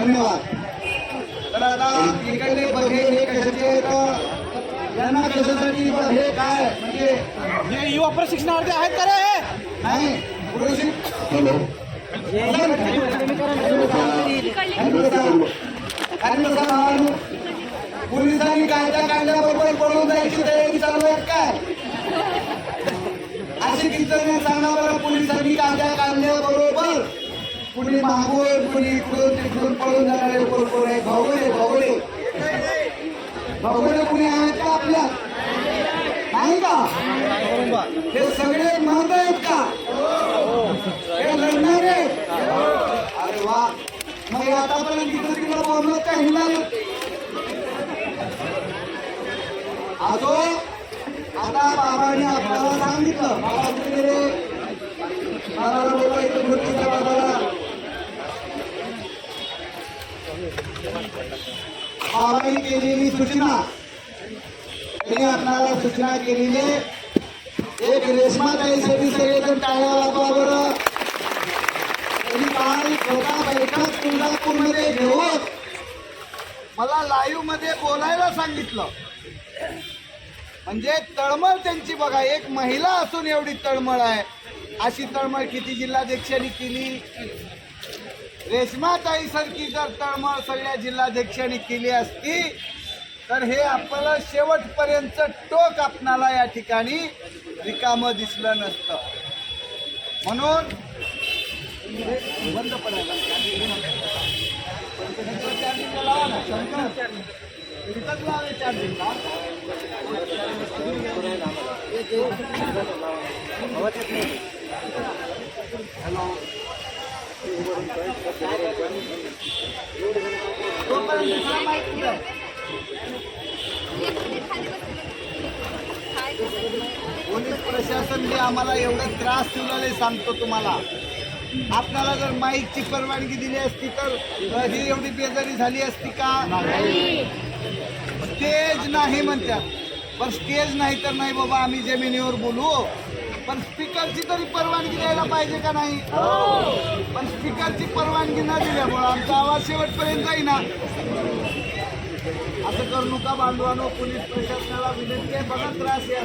धन्यवाद. तर आता इकडले बघे हे कशाचे यांना कशासाठी हे काय म्हणजे हे युवा प्रशिक्षणार्थी आहेत का रे? नाही पोलिसांनी कायदा काढल्याबरोबर पळून जायची तयारी चालू आहे काय? अशी किती सांगा बरं. पोलिसांनी कायदा काढल्याबरोबर कुणी मागून कुणी इकडून तिकडून पळून जाणारे कोण आहे? भोगले भोगले भोगले कुणी आहेत का आपल्या? नाही का? हे सगळे महत्व आहेत का? हे लढणारे? अरे वा. मग आतापर्यंत तिकडे तिकडे बोलणं काही नाही. असो आता बाबांनी आपल्याला सांगितलं बाबा कुठे गेले? बाबाला बोलवा इथं मृत्यूच्या बाबाला. बाबांनी केलेली सूचना त्यांनी आपल्याला सूचना केलेली एक रेशमाताईसाठी सगळेजण टाळ्या वाजवा बरं. त्यांनी काल स्वतः बैठक तुळजापूरमध्ये घेऊन मला लाईव्ह मध्ये बोलायला सांगितलं. म्हणजे तळमळ त्यांची बघा. एक महिला असून एवढी तळमळ आहे. अशी तळमळ किती जिल्हाध्यक्षांनी केली? रेशमाताई सारखी जर तळमळ सगळ्या जिल्हाध्यक्षांनी केली असती तर हे आपल्याला शेवटपर्यंत टोक आपणाला या ठिकाणी रिकामं दिसलं नसतं. म्हणून बंद पडायला हॅलो पोलीस प्रशासन बी आम्हाला एवढं त्रास दिलेले सांगतो तुम्हाला. आपल्याला जर माईकची परवानगी दिली असती तर ही एवढी बेजारी झाली असती का? स्टेज नाही म्हणतात. पण स्टेज नाही तर नाही बाबा, आम्ही जमिनीवर बोलू. पण स्पीकरची तरी परवानगी द्यायला पाहिजे का नाही? पण स्पीकरची परवानगी न दिल्यामुळं आमचा आवाज शेवटपर्यंत जाईना. असं करू नका बांधवानो. पोलीस प्रशासनाला विनंती आहे. बघा त्रास आहे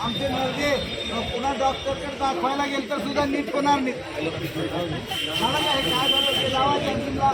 आमचे नर्दे पुन्हा डॉक्टरकडे दाखवायला गेलं तर सुद्धा नीट होणार नाही. मला काय झालं ते लावा त्यांना.